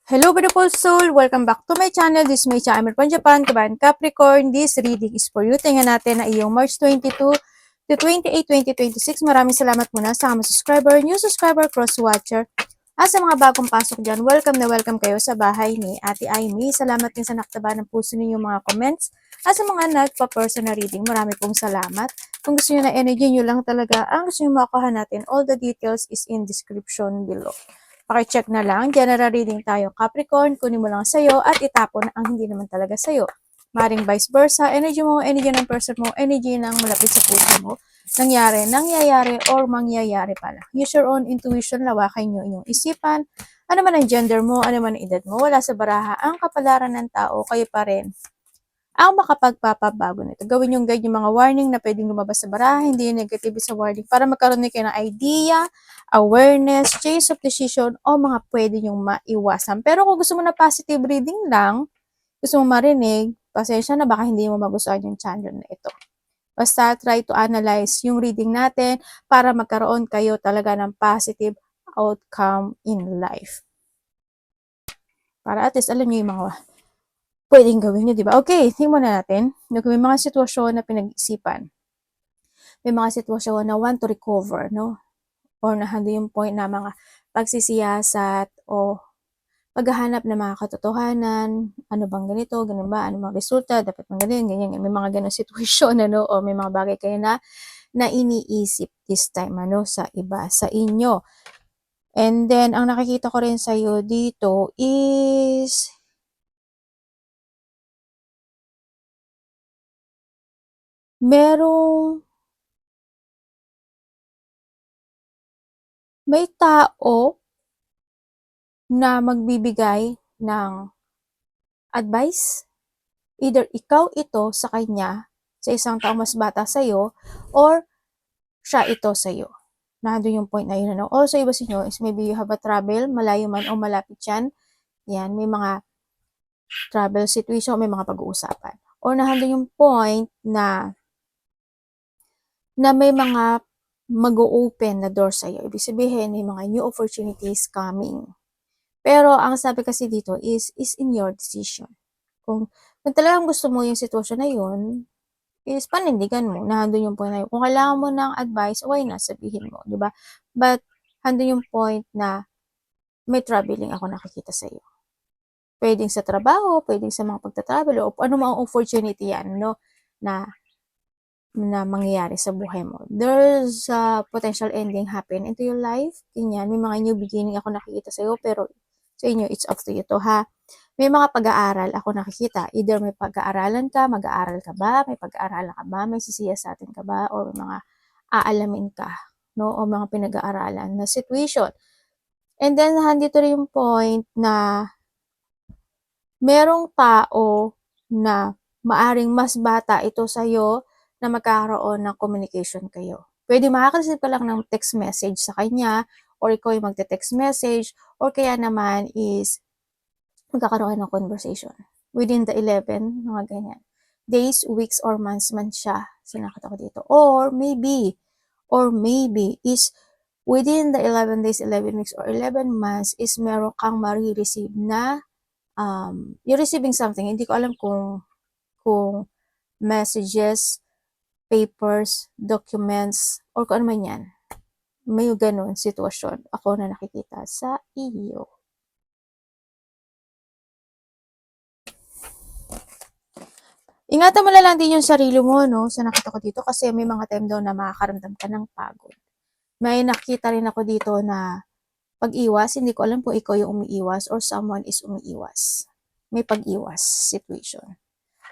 Hello beautiful soul! Welcome back to my channel. This is my channel from Japan, Kabayan Capricorn. This reading is for you. Tingnan natin na iyong March 22 to 28, 2026. Maraming salamat muna sa mga subscriber, new subscriber, cross-watcher. At sa mga bagong pasok dyan, welcome na welcome kayo sa bahay ni Ate Aimee. Salamat din sa naktaba ng puso ninyong mga comments. At sa mga nagpa-personal reading, marami pong salamat. Kung gusto nyo na energy nyo lang talaga, ang gusto nyo makuha natin, all the details is in description below. Pakicheck na lang, general reading tayo Capricorn, kunin mo lang sa'yo at itapon ang hindi naman talaga sa'yo. Maring vice versa, energy mo, energy ng person mo, energy ng malapit sa puso mo, nangyayari, or mangyayari pala. Use your own intuition, lawakan nyo inyong isipan, ano man ang gender mo, ano man ang edad mo, wala sa baraha, ang kapalaran ng tao, kayo pa rin ang makapagpapabago nito. Gawin yung guide yung mga warning na pwedeng lumabas sa baraha, hindi yung negative sa warning, para magkaroon kayo ng idea, awareness, change of decision, o mga pwede yung maiwasan. Pero kung gusto mo na positive reading lang, gusto mo marinig, pasensya na, baka hindi mo magustuhan yung channel na ito. Basta try to analyze yung reading natin para magkaroon kayo talaga ng positive outcome in life. Para at least alam nyo yung mga pwedeng gawin nyo, di ba? Okay, tingnan na natin. May mga sitwasyon na pinag-isipan. May mga sitwasyon na want to recover, no? Or nahando yung point na mga pagsisiyasat o paghahanap ng mga katotohanan, ano bang ganito, ganun ba, ano bang resulta, dapat bang ganyan. May mga ganun sitwasyon, ano, o may mga bagay kayo na iniisip this time, ano, sa iba, sa inyo. And then, ang nakikita ko rin sa'yo dito is may tao na magbibigay ng advice. Either ikaw ito sa kanya, sa isang taong mas bata sa'yo, or siya ito sa'yo. Nandun yung point na yun. Ano? O sa iba sa inyo is maybe you have a travel, malayo man o malapit yan. Yan, may mga travel situation, may mga pag-uusapan. Or nandun yung point na may mga mag-open na door sa'yo. Ibig sabihin, may mga new opportunities coming. Pero ang sabi kasi dito is in your decision. Kung talagang gusto mo yung sitwasyon na yun, is panindigan mo, nandun yung point na yun. Kung kailangan mo ng advice, why not, sabihin mo, di ba? But, handun yung point na may traveling ako nakikita sa iyo. Pwedeng sa trabaho, pwedeng sa mga pagtatravel, o ano mga opportunity yan, no? Na mangyayari sa buhay mo. There's a potential ending happen into your life. Ganyan, may mga new beginning ako nakikita sa iyo, pero sa inyo, it's up to you to, ha? May mga pag-aaral ako nakikita. Either may pag-aaralan ka, mag-aaral ka ba, may pag-aaralan ka ba, may sisiyasatin ka ba, o may mga aalamin ka, no? O mga pinag-aaralan na situation. And then, handito rin yung point na merong tao na maaring mas bata ito sa'yo na magkakaroon ng communication kayo. Pwede makaka-receive ka lang ng text message sa kanya, or ikaw yung magte-text message, or kaya naman is magkakaroon ng conversation within the 11, mga ganyan, days, weeks, or months man siya. Sinakita ko dito. Or maybe is within the 11 days, 11 weeks, or 11 months is meron kang marireceive na you're receiving something. Hindi ko alam kung messages, papers, documents, or kung ano man yan. May ganun sitwasyon ako na nakikita sa iyo. Ingatan mo na lang din yung sarili mo, no? Sa nakita ko dito, kasi may mga time daw na makakaramdam ka ng pagod. May nakita rin ako dito na pag-iwas, hindi ko alam kung ikaw yung umiiwas or someone is umiiwas. May pag-iwas situation.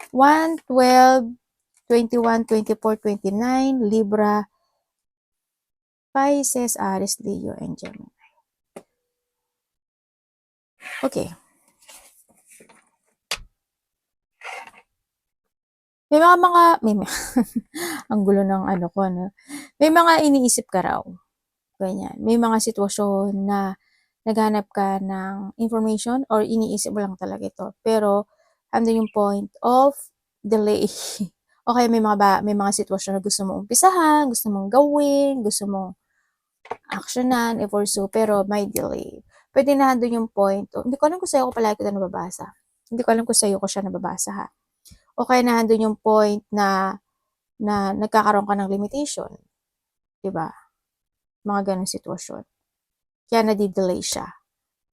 1, 12, 21, 24, 29, Libra, Pisces, Aries, Leo, and Gemini. Okay. May ang gulo ng ano ko, no? May mga iniisip ka raw. Ganyan. May mga sitwasyon na naghanap ka ng information or iniisip mo lang talaga ito. Pero, andun yung point of delay. Okay, may mga sitwasyon na gusto mong umpisahan, gusto mong gawin, gusto mong actionan, i-pursue, pero may delay. pwede na nandun yung point. Hindi ko alam kung sa'yo ko palagi ko na nababasa. Hindi ko alam kung sa'yo ko siya nababasa ha. O kaya na nandun yung point na nagkakaroon ka ng limitation. Diba? Mga ganong sitwasyon. Kaya nadidelay siya.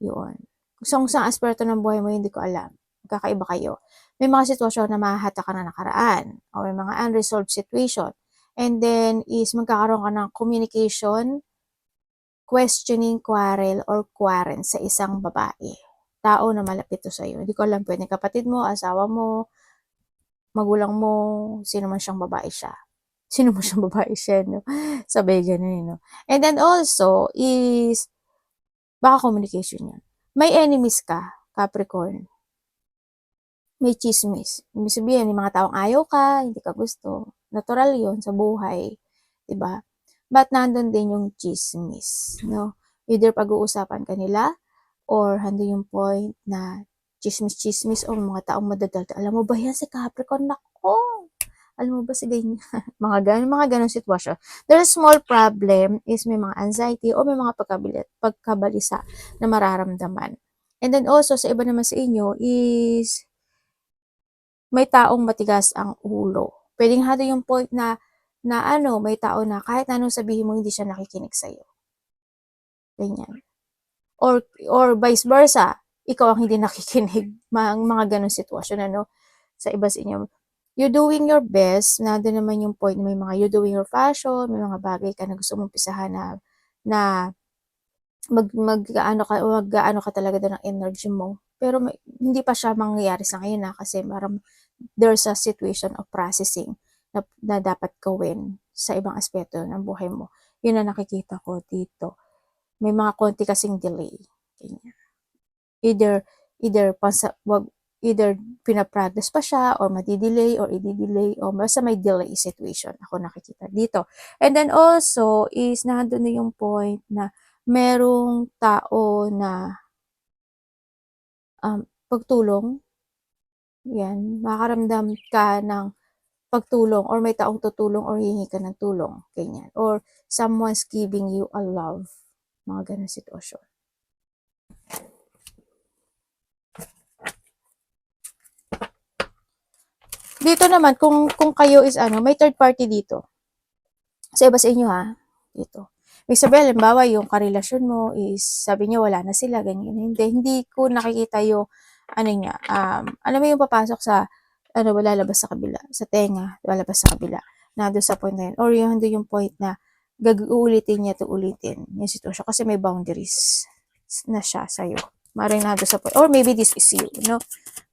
Yun. Kung saan aspeto ng buhay mo, hindi ko alam. Magkakaiba kayo. May mga sitwasyon na mahahata ka na nakaraan. O may mga unresolved situation. And then is magkakaroon ka ng communication, questioning, quarrel, or quarrel sa isang babae. Tao na malapit to sa'yo. Hindi ko alam, pwedeng kapatid mo, asawa mo, magulang mo, sino man siyang babae siya. Sino man siyang babae siya, no? Sabay ganun, no? And then also is, baka communication yan. May enemies ka, Capricorn. May chismis. Ibig sabihin, may mga taong ayaw ka, hindi ka gusto. Natural yon sa buhay. Diba? But nandun din yung chismis. No? Either pag-uusapan ka nila, or hando yung point na chismis-chismis o mga taong madadalda. Alam mo ba yan si Capricorn? Nako! Alam mo ba si ganyan? mga ganun sitwasyon. There's small problem is may mga anxiety o may mga pagkabalisa na mararamdaman. And then also, sa iba naman sa inyo is may taong matigas ang ulo. Pwedeng hado yung point na may tao na kahit anong sabihin mo, hindi siya nakikinig sa'yo. Ganyan. Or vice versa, ikaw ang hindi nakikinig. Mga ganong sitwasyon, sa iba sa inyo. You're doing your best, nandun naman yung point na may mga you're doing your fashion, may mga bagay ka na gusto mong pisahan na mag-ano ka talaga doon ng energy mo. Pero hindi pa siya mangyayari sa ngayon kasi there's a situation of processing na dapat gawin sa ibang aspeto ng buhay mo. Yun ang nakikita ko dito. May mga konti kasing delay. Ganyan. Either pinapractice pa siya or madidelay or i-delay o basta may delay situation ako nakikita dito. And then also is nandun na yung point na merong tao na pagtulong. Yan, makaramdam ka ng pagtulong or may taong tutulong or hihingi ka ng tulong. Ganyan. Or someone's giving you a love. Mga ganun sitwasyon. Dito naman, kung kayo is may third party dito. Sa iba sa inyo dito. May sabihin, halimbawa, yung karelasyon mo is, sabi niyo wala na sila, ganyan. Hindi ko nakikita yung, alam mo yung papasok sa, lalabas sa kabila, sa tenga, lalabas sa kabila, na doon sa point na yun. Or yung point na, uulitin niya to ulitin, yung sitwasyon, kasi may boundaries na siya sa'yo. Maring na doon sa point. Or maybe this is you,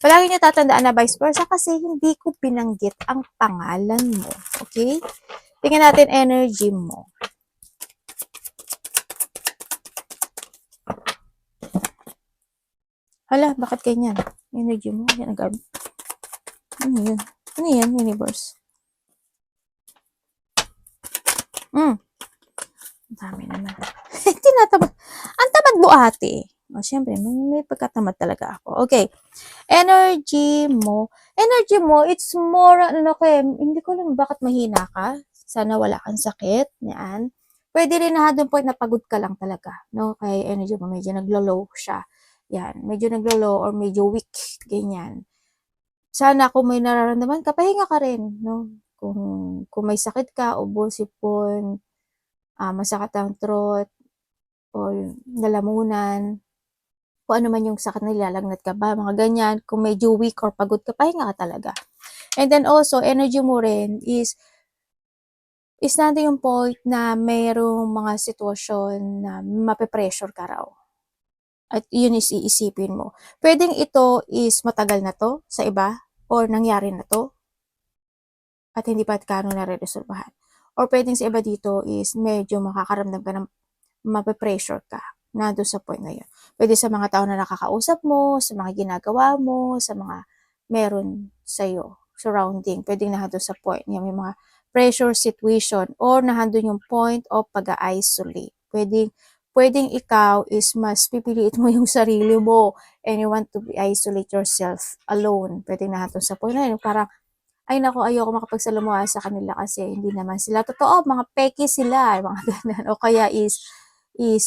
Palagi niyo tatandaan na vice versa kasi hindi ko binanggit ang pangalan mo. Okay? Tingnan natin energy mo. Hala, bakit ganyan? Energy mo, yan agad. Ano yun? Ano yan, universe? Ang dami naman. Tinatamad. Ang tamad mo ate. O, syempre, may pagkatamad talaga ako. Okay. Energy mo, it's more, hindi ko alam bakit mahina ka. Sana wala kang sakit. Yan. Pwede rin na doon point na pagod ka lang talaga. No? Kaya energy mo, medyo naglo-low siya. Yan. Medyo naglo-low or medyo weak. Ganyan. Sana kung may nararamdaman ka, pahinga ka rin. No? Kung may sakit ka, ubo, sipon, masakit ang throat, o lalamunan, kung ano man yung sakit na nilalagnat ka ba, mga ganyan, kung medyo weak or pagod ka, pahinga ka talaga. And then also, energy mo rin is natin yung point na mayroong mga sitwasyon na mape-pressure ka raw. At yun is iisipin mo. Pwedeng ito is matagal na to sa iba or nangyari na to at hindi pa kano nare-resolbahan. Or pwedeng sa iba dito is medyo makakaramdam ka ng mape-pressure ka na doon sa point na yun. Pwede sa mga tao na nakakausap mo, sa mga ginagawa mo, sa mga meron sa'yo, surrounding. Pwedeng nahando sa point. Yan, may mga pressure situation or nahandun yung point of pag-isolate. Pwedeng ikaw is mas pipiliit mo yung sarili mo and you want to isolate yourself alone. Pwedeng nahando sa point na yun. Parang, ay nako, ayoko makapagsalamuha sa kanila kasi hindi naman sila totoo, mga peke sila, mga ganun. O kaya is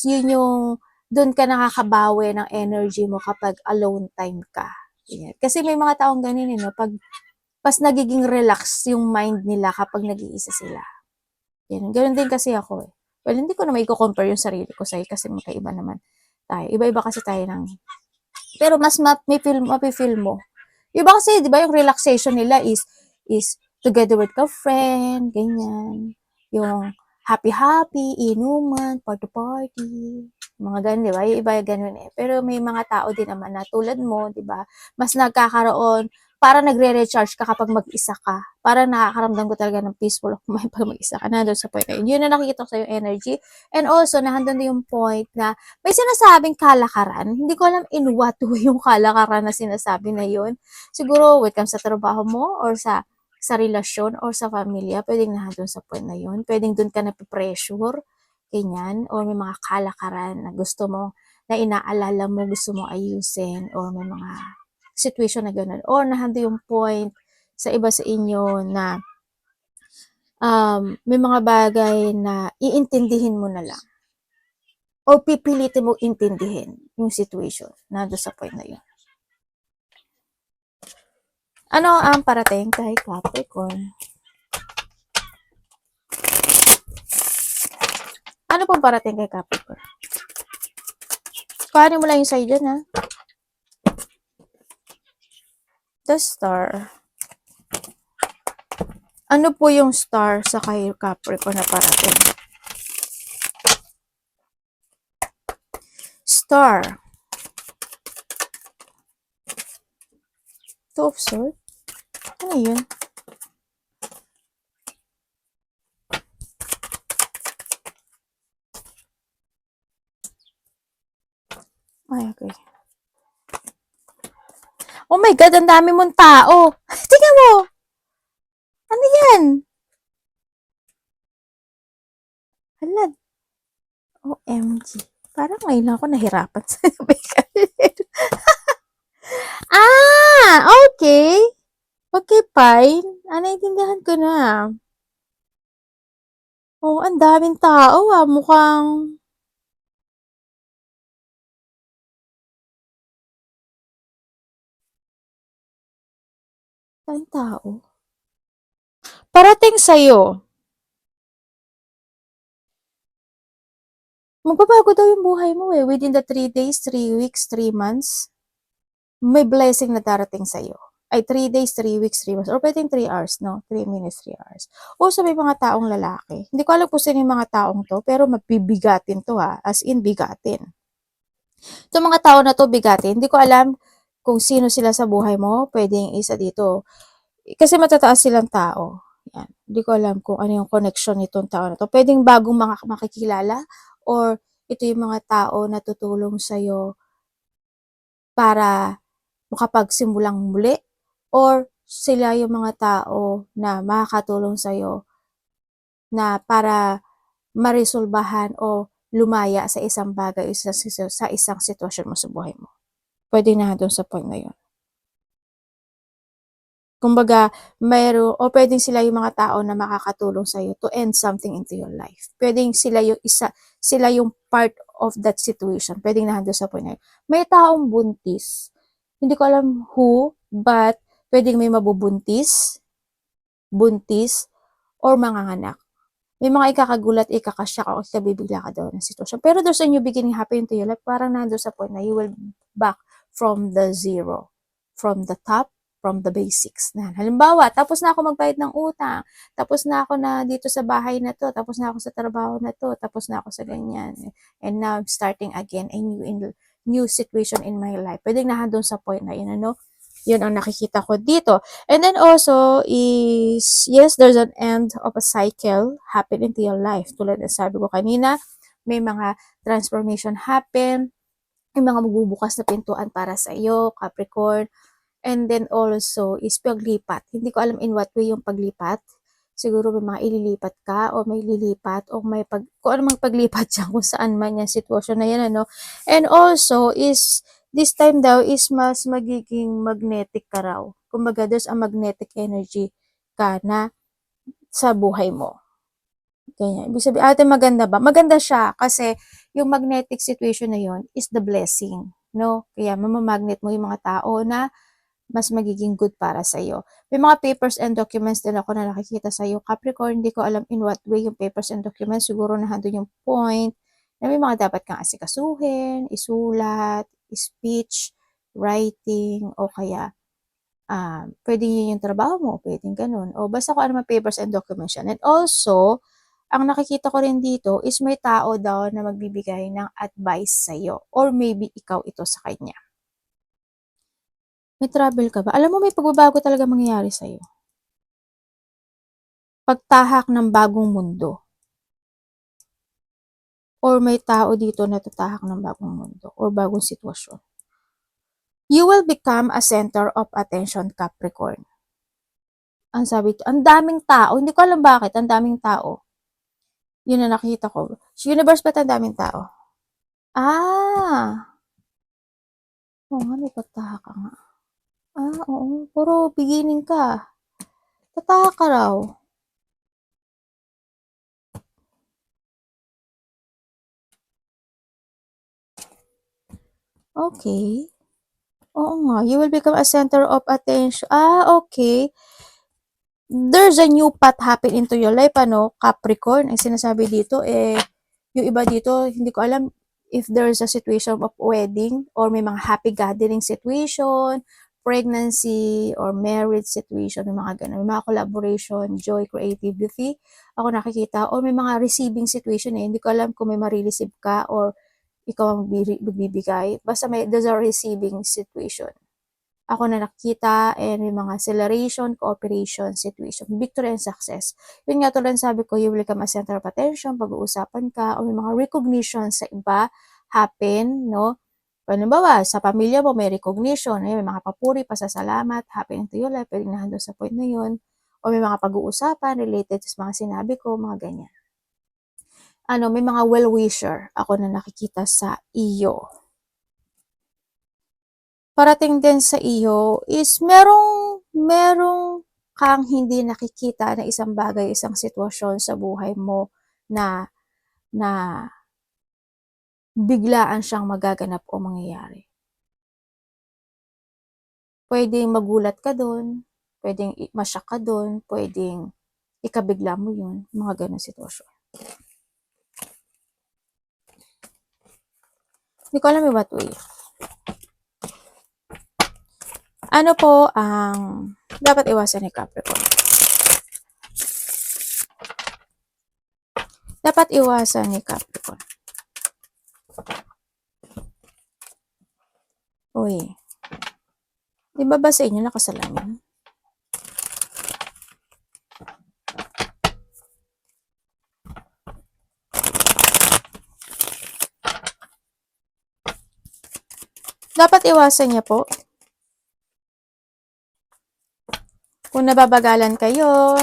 yun yung doon ka nakakabawi ng energy mo kapag alone time ka. Ganyan. Kasi may mga taong ganun no, pag mas nagiging relax yung mind nila kapag nag-iisa sila. Yan. Ganun din kasi ako eh. Well, hindi ko na may compare yung sarili ko sa'yo kasi magkaiba naman tayo. Iba-iba kasi tayo ng... Pero mas mapifeel mo. Iba kasi, di ba, yung relaxation nila is together with a friend, ganyan. Yung happy-happy, inuman, party-party, mga ganun, di ba? Yung iba yung ganun eh. Pero may mga tao din naman na tulad mo, di ba? Mas nagkakaroon, para nagre-recharge ka kapag mag-isa ka. Para nakakaramdam ko talaga ng peaceful of mind pag mag-isa ka. Nandun sa point na yun. Yun na nakikita ko sa yung energy. And also, nandun na yung point na may sinasabing kalakaran. Hindi ko alam in what way yung kalakaran na sinasabi na yun. Siguro, when it comes sa trabaho mo or sa relasyon or sa pamilya, pwedeng nandun sa point na yun. Pwedeng dun ka na-pressure, ganyan, or may mga kalakaran na gusto mo, na inaalala mo, gusto mo ayusin, or may mga situation na gano'n. Or nahando yung point sa iba sa inyo na may mga bagay na iintindihin mo na lang. O pipilitin mo intindihin yung situation. Nando sa point na yun. Ano ang parating kay Capricorn? Ano pong parating kay Capricorn? Kuhanin mo lang yung sa'yo dyan, ha? The Star. Ano po yung star sa kay Capricorn na parating? Star. Two of Swords? Ano yun? Ay, okay. Oh my God, ang dami mong tao. Tingnan mo. Ano yan? Hala. OMG. Parang ngayon ako nahirapan sa okay. Okay, fine. Naintindihan ko na. Oh, ang daming tao mukhang... Daming tao. Parating sa'yo. Magbabago daw yung buhay mo eh. Within the 3 days, 3 weeks, 3 months. May blessing na darating sa'yo. Ay, 3 days, 3 weeks, 3 months. Or pwedeng 3 hours, no? 3 minutes, 3 hours. O sa may mga taong lalaki. Hindi ko alam kung sino yung mga taong to, pero mabibigatin to as in bigatin. Itong mga tao na to bigatin, hindi ko alam kung sino sila sa buhay mo. Pwedeng isa dito. Kasi matataas silang tao. Yan. Hindi ko alam kung ano yung connection nitong tao na to. Pwedeng bagong makikilala or ito yung mga tao na tutulong sa'yo para makapagsimulang muli or sila yung mga tao na makakatulong sa'yo na para maresolbahan o lumaya sa isang bagay o sa isang sitwasyon mo sa buhay mo. Pwede na doon sa point na yun. Kumbaga, o pwedeng sila yung mga tao na makakatulong sa'yo to end something into your life. Pwedeng sila yung part of that situation. Pwedeng nandun sa point na yun. May taong buntis. Hindi ko alam who, but pwedeng may mabubuntis, buntis, or manganganak. May mga ikakagulat, ikakasyak, o ikabibigla ka daw ng sitwasyon. Pero there's a new beginning happening to your life. Parang nandun sa point na you will back from the zero. From the top, from the basics. Na, halimbawa, tapos na ako magbayad ng utang, tapos na ako na dito sa bahay na to, tapos na ako sa trabaho na to, tapos na ako sa ganyan. And now I'm starting again a new situation in my life. Pwedeng nandun sa point na yun, ano? Yun ang nakikita ko dito. And then also is, yes, there's an end of a cycle happen into your life. Tulad ng sabi ko kanina, may mga transformation happen, may mga magbubukas na pintuan para sa iyo, Capricorn. And then also is paglipat. Hindi ko alam in what way yung paglipat. Siguro may mga ililipat ka o may lilipat o may kung ano mang paglipat dyan kung saan man yung sitwasyon na yan, ano. And also is this time daw is mas magiging magnetic ka raw. Kumbaga there's a magnetic energy ka na sa buhay mo. Ganyan. Ibig sabihin, ate maganda ba? Maganda siya kasi yung magnetic situation na yun is the blessing, no? Kaya mamamagnet mo yung mga tao na mas magiging good para sa'yo. May mga papers and documents din ako na nakikita sa'yo. Capricorn, hindi ko alam in what way yung papers and documents. Siguro nandun yung point na may mga dapat kang asikasuhin, isulat, speech, writing, o kaya pwedeng yun yung trabaho mo, pwedeng ganun. O basta kung ano man papers and documents yan. And also, ang nakikita ko rin dito is may tao daw na magbibigay ng advice sa'yo. Or maybe ikaw ito sa kanya. May travel ka ba? Alam mo, may pagbabago talaga mangyayari sa'yo. Pagtahak ng bagong mundo. Or may tao dito na tatahak ng bagong mundo or bagong sitwasyon. You will become a center of attention, Capricorn. Ang sabi ito, ang daming tao. Hindi ko alam bakit, ang daming tao. Yun na nakita ko. Sa universe ba't ang daming tao? Ah! Oo nga, may pagtahak ka nga. Oo. Puro beginning ka. Tatahak ka raw. Okay. Oo nga, you will become a center of attention. Okay. There's a new path happen into your life, Capricorn. Ang sinasabi dito, yung iba dito, hindi ko alam if there's a situation of wedding or may mga happy gathering situation, pregnancy, or marriage situation, may mga ganun. May mga collaboration, joy, creativity. Ako nakikita, or may mga receiving situation Hindi ko alam kung may marireceive ka or ikaw ang magbibigay. Basta there's a receiving situation. Ako na nakita and may mga acceleration, cooperation, situation, victory and success. Yun nga tulad sabi ko, you will become a center of attention, pag-uusapan ka, o may mga recognition sa iba happen, no? Halimbawa, sa pamilya mo may recognition, may mga papuri, pasasalamat, happen into your life, pwedeng nandun sa point na yun. O may mga pag-uusapan related sa mga sinabi ko, mga ganyan. May mga well-wisher ako na nakikita sa iyo. Parating din sa iyo is merong kang hindi nakikita na isang bagay, isang sitwasyon sa buhay mo na biglaan siyang magaganap o mangyayari. Pwedeng magulat ka dun, pwedeng ma-shock ka dun, pwedeng ikabigla mo yun, mga ganong sitwasyon. Hindi ko alam what way. Ano po ang dapat iwasan ni Capricorn? Dapat iwasan ni Capricorn. Uy. Di ba sa inyo nakasalamin? Dapat iwasan niya po. Kung nababagalan kayo,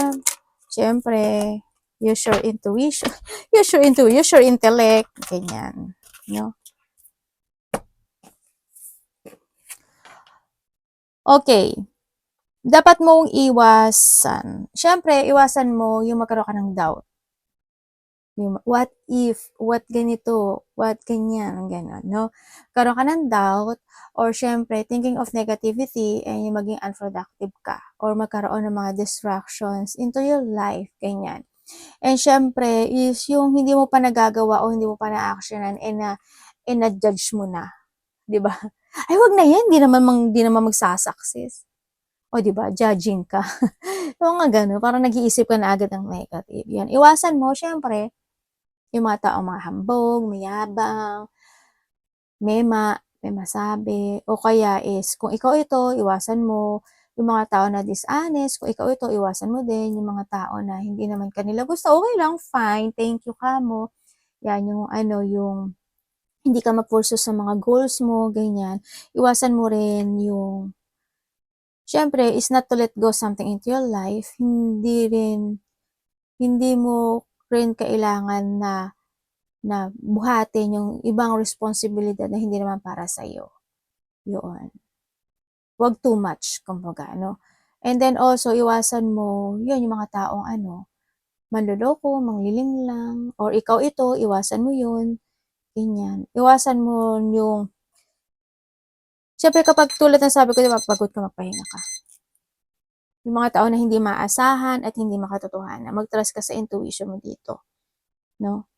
syempre, use your intuition, use your intellect, ganyan, no? Okay. Dapat mong iwasan. Syempre, iwasan mo yung magkaroon ka ng doubt. Yung what if, what ganito, what ganyan, gano'n, no? Karoon ka ng doubt or syempre thinking of negativity and yung maging unproductive ka or magkaroon ng mga distractions into your life, ganyan. And syempre is yung hindi mo pa nagagawa o hindi mo pa na-actionan and na-judge mo na, 'di ba? Ay wag na 'yan, di naman magsasucess. O 'di ba, judging ka. Yung mga gano'n, parang nag-iisip ka na agad ng negative. Yan, iwasan mo syempre yung mga taong mga hambog, mayabang, may masabi, o kaya is kung ikaw ito, iwasan mo. Yung mga tao na dishonest, kung ikaw ito, iwasan mo din. Yung mga tao na hindi naman kanila gusto, okay lang, fine, thank you ka mo. Yan, yung hindi ka mapurso sa mga goals mo, ganyan. Iwasan mo rin yung, syempre, is not to let go something into your life. Hindi mo rin kailangan na buhatin yung ibang responsibilidad na hindi naman para sa'yo. Yun. Wag too much, kumbaga, no? And then also, iwasan mo, yun, yung mga taong manloloko, mangliling lang, or ikaw ito, iwasan mo yun, ganyan. Iwasan mo yung, syempre kapag tulad ng sabi ko, diba, pagod ka, magpahinga ka. Yung mga tao na hindi maasahan at hindi makatotohanan, mag-trust ka sa intuition mo dito, no?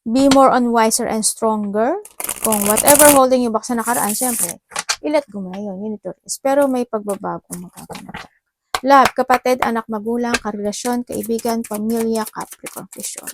Be more on wiser and stronger. Kung whatever holding you back sa nakaraan, syempre, i-let go mo na yun. You need to rest. Pero may pagbabago magaganap. Love, kapatid, anak, magulang, karelasyon, kaibigan, pamilya, Capricorn, vision.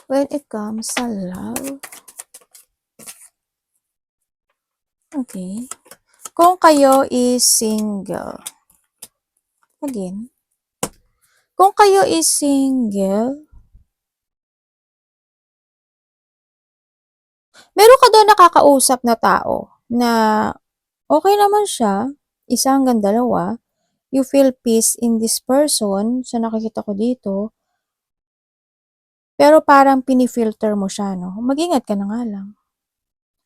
When it comes sa love, okay. Kung kayo is single, again, kung kayo is single, meron ka doon nakakausap na tao na okay naman siya, isa hanggang dalawa, you feel peace in this person, sa nakikita ko dito, pero parang pinifilter mo siya, no? Mag-ingat ka na nga lang.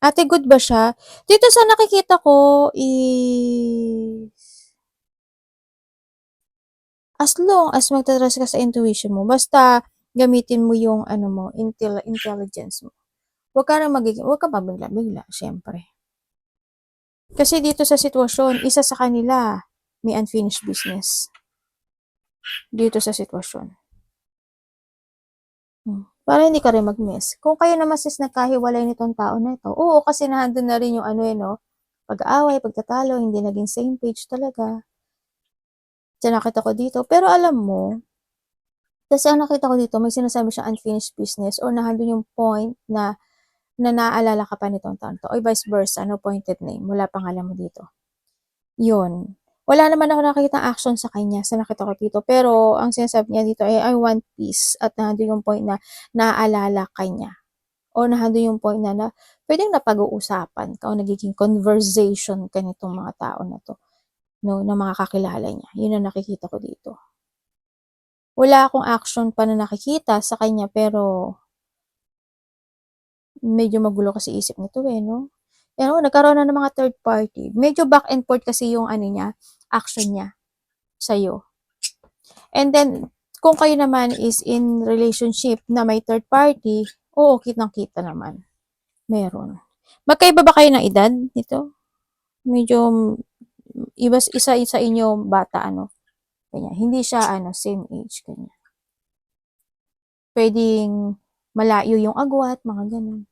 Ate, good ba siya? Dito sa nakikita ko is, as long as magtatrust ka sa intuition mo, basta gamitin mo yung ano mo, intelligence mo. Huwag ka mabigla-bigla, syempre. Kasi dito sa sitwasyon, isa sa kanila may unfinished business. Dito sa sitwasyon. Para hindi ka rin mag-miss. Kung kayo naman sis nagkahiwalay nitong tao na ito, oo, kasi nandun na rin yung ano no, pag-aaway, pagtatalo, hindi naging same page talaga. Diyan nakita ko dito. Pero alam mo, kasi ang nakita ko dito, may sinasabi siya unfinished business or nandun yung point na naaalala ka pa nitong taon to. O vice versa, no pointed name. Wala pangalan mo dito. Yun. Wala naman ako nakikita action sa kanya sa nakita ko dito. Pero ang sinasabi niya dito ay I want peace. At nandun yung point na naaalala ka niya. O nandun yung point na pwedeng napag-uusapan ka o nagiging conversation ka nitong mga tao na to. No, na mga kakilala niya. Yun ang nakikita ko dito. Wala akong action pa na nakikita sa kanya pero medyo magulo kasi isip nito no? Nagkaroon na ng mga third party. Medyo back and forth kasi yung ano niya, action niya sa'yo. And then, kung kayo naman is in relationship na may third party, oo, kitang-kita naman. Meron. Magkaiba ba kayo ng edad nito? Medyo isa inyo bata kanya. Hindi siya same age kanya. Pwedeng malayo yung agwat, mga ganun.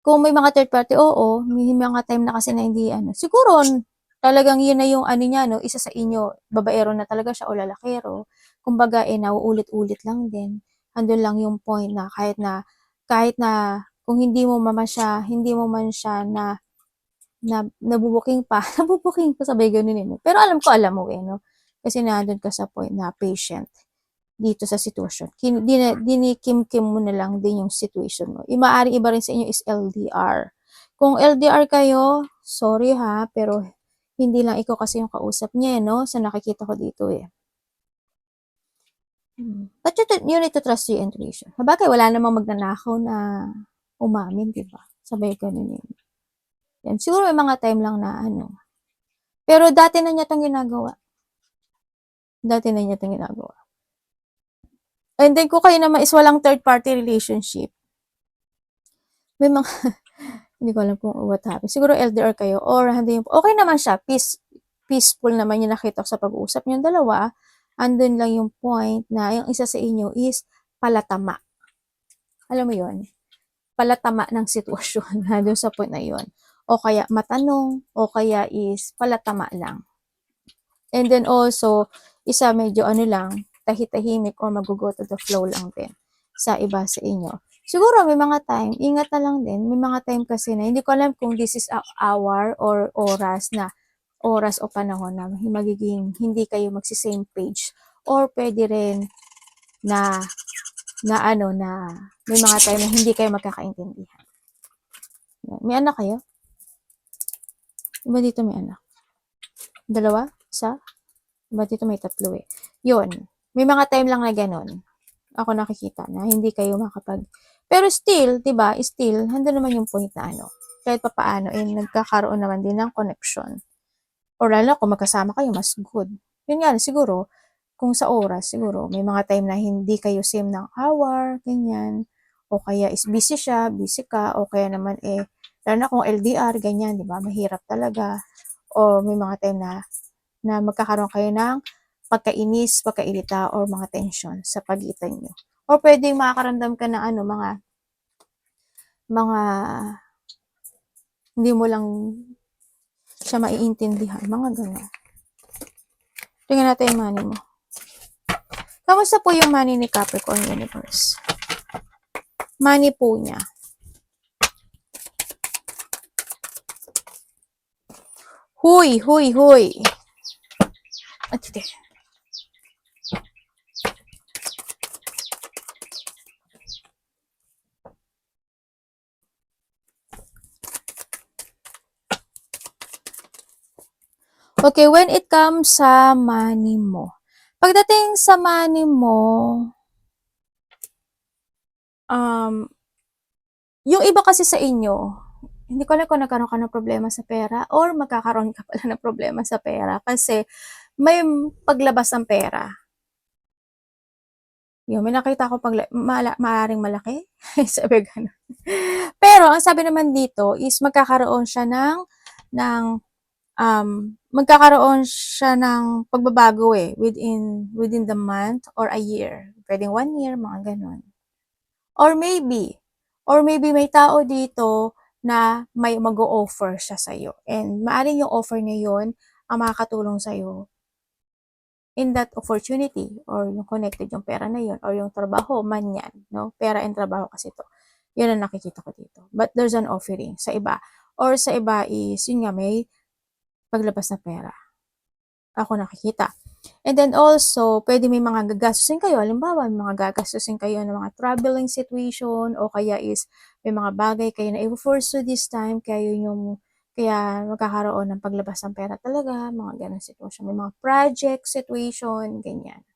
Kung may mga third party, oo, may mga time na kasi na hindi siguro talagang yun na yung niya isa sa inyo, babaero na talaga siya o lalakero. Kumbaga nauulit-ulit lang din. Andun lang yung point na kahit na kung hindi mo man siya na nabubuking pa, nabubuking pa sabay ganun Pero alam mo no? Kasi nandun ka sa point na patient dito sa sitwasyon. Dinikim-kim mo na lang din yung situation mo. Maaari iba rin sa inyo is LDR. Kung LDR kayo, sorry ha, pero hindi lang ikaw kasi yung kausap niya, no? Sa nakikita ko dito But you need to trust your intuition. Sabagay, wala namang magnanakaw na umamin, di ba? Sabay ganun yun. Yan. Siguro may mga time lang na Pero dati na niya itong ginagawa. And then, kung kayo naman is walang third-party relationship, may mga, hindi ko alam kung what happened. Siguro LDR kayo, or okay naman siya, peaceful naman yung nakita ko sa pag-uusap niyong dalawa, andun lang yung point na yung isa sa inyo is palatama. Alam mo yun? Palatama ng sitwasyon, nandun sa point na yun. O kaya matanong, o kaya is palatama lang. And then also, isa medyo lang, tahitahimik or mag-go to the flow lang din sa iba sa inyo. Siguro may mga time, ingat na lang din, may mga time kasi na hindi ko alam kung this is hour or oras o panahon na magiging hindi kayo magsi-same page or pwede rin na may mga time na hindi kayo magkakaintindihan. May anak kayo? Iba dito may anak? Dalawa? Isa? Diba dito may 3 eh. Yun. May mga time lang na ganun. Ako nakikita na hindi kayo pero still, 'di ba? Still, nando'n naman yung point na ano, kahit papaano eh nagkakaroon naman din ng connection. Or lalo kung magkasama kayo, mas good. Yun nga, siguro, kung sa oras, siguro, may mga time na hindi kayo same ng hour, ganyan. O kaya is busy siya, busy ka, o kaya naman lalo na kung LDR, ganyan, di ba? Mahirap talaga. O may mga time na magkakaroon kayo ng pagkainis, pagkairita, or mga tension sa pagitan nyo. O pwedeng makakaramdam ka ng ano, mga hindi mo lang siya maiintindihan, mga gano'n. Tingnan natin yung money mo. Kamusta po yung money ni Capricorn Universe? Money po niya. Huy, huy, huy. At ito. Okay, when it comes sa money mo. Pagdating sa money mo, yung iba kasi sa inyo, hindi ko alam kung nagkaroon ka ng problema sa pera or magkakaroon ka pala ng problema sa pera kasi may paglabas ng pera. Yung may nakita ko maaring malaki. Sabi ganun. Pero ang sabi naman dito is magkakaroon siya magkakaroon siya ng pagbabago within the month or a year. Pwedeng 1 year, mga ganun. Or maybe may tao dito na may mag-o-offer siya sa'yo. And maaaring yung offer niya yun ang makakatulong sa'yo in that opportunity or yung connected yung pera na yun or yung trabaho man yan, no? Pera and trabaho kasi to. Yun ang nakikita ko dito. But there's an offering sa iba. Or sa iba is, yun nga, may paglabas na pera. Ako nakikita. And then also, pwede may mga gagastusin kayo. Halimbawa, may mga gagastusin kayo ng mga traveling situation o kaya is may mga bagay kayo na i-force this time kaya magkakaroon ng paglabas ng pera talaga, mga ganang sitwasyon. May mga project situation, ganyan.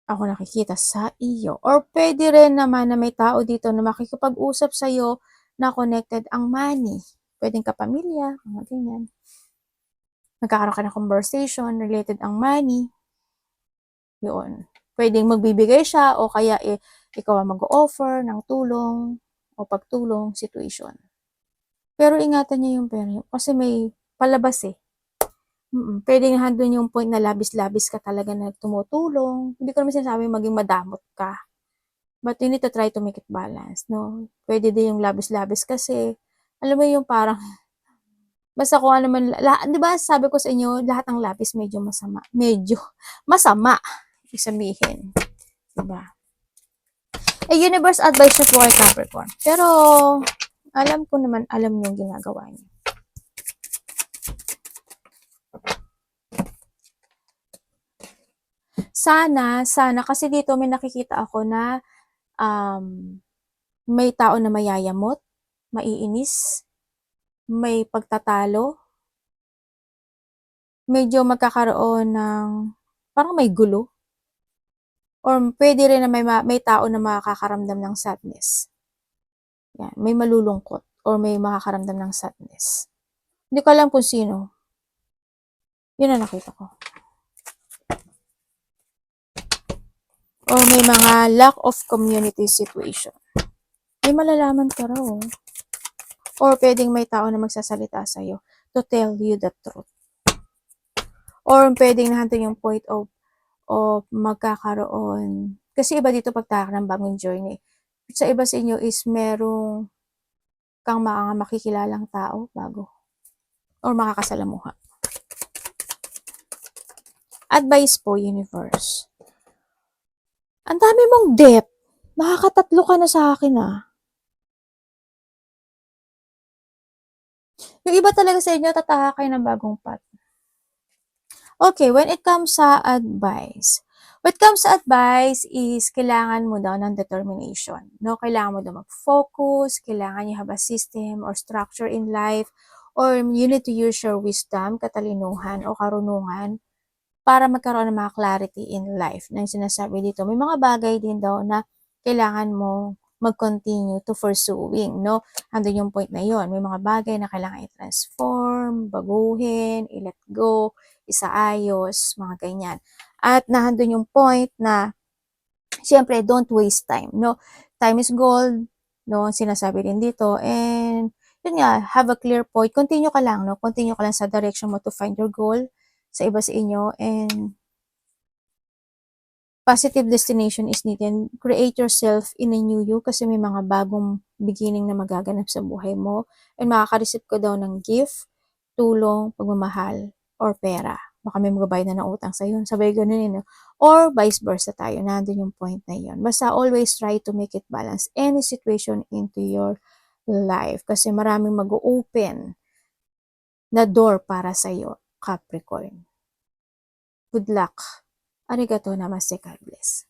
Ako nakikita sa iyo. Or pwede rin naman na may tao dito na makikipag-usap sa'yo na connected ang money. Pwedeng kapamilya, mga ganyan. Magkakaroon ka ng conversation related ang money. Yun. Pwedeng magbibigay siya o kaya ikaw ang mag-offer ng tulong o pagtulong situation. Pero ingatan niya yung pera niyo kasi may palabas eh. Pwedeng handun yung point na labis-labis ka talaga na tumutulong. Hindi ko naman sinasabi maging madamot ka. But you need to try to make it balance, no? Pwede din yung labis-labis kasi, alam mo yung parang, basta kung ano man, di ba sabi ko sa inyo, lahat ng labis medyo masama. Medyo masama, isabihin. Diba? Universe advice niyo po kay Capricorn. Pero, alam ko naman, alam niyo yung ginagawa niyo. Sana, kasi dito may nakikita ako na may tao na mayayamot, maiinis, may pagtatalo, medyo magkakaroon ng parang may gulo. Or pwede rin na may tao na makakaramdam ng sadness. Yan, may malulungkot or may makakaramdam ng sadness. Hindi ko alam kung sino. Yun ang nakita ko. Or may mga lack of community situation. May malalaman ka raw. Or pwedeng may tao na magsasalita sa'yo to tell you the truth. Or pwedeng nahantong yung point of magkakaroon. Kasi iba dito pagtaka ng bagong journey. Sa iba sa inyo is merong kang makikilalang tao bago. Or makakasalamuha. Advice po, universe. Ang dami mong debt. Nakakatatlo ka na sa akin Yung iba talaga sa inyo, tataka kayo ng bagong path. Okay, when it comes sa advice. When it comes sa advice is kailangan mo daw ng determination. No? Kailangan mo daw mag-focus, kailangan you have a system or structure in life, or you need to use your wisdom, katalinuhan o karunungan para magkaroon ng mga clarity in life na sinasabi dito. May mga bagay din daw na kailangan mo mag-continue to pursuing, no? Andun yung point na yon. May mga bagay na kailangan i-transform, baguhin, i-let go, isaayos, mga ganyan. At nandun yung point na, siyempre, don't waste time, no? Time is gold, no? Sinasabi din dito. And, yun nga, have a clear point. Continue ka lang, no? Continue ka lang sa direction mo to find your goal sa iba sa inyo. And, positive destination is needed. Create yourself in a new you kasi may mga bagong beginning na magaganap sa buhay mo. And makaka-receive ko daw ng gift, tulong, pagmamahal, or pera. Baka may magbabayad na ng utang sa yun. Sabay ganun yun. Or vice versa tayo. Nandun yung point na yun. Basta always try to make it balance any situation into your life. Kasi maraming mag-open na door para sa'yo, Capricorn. Good luck. Arigato namaste, God bless.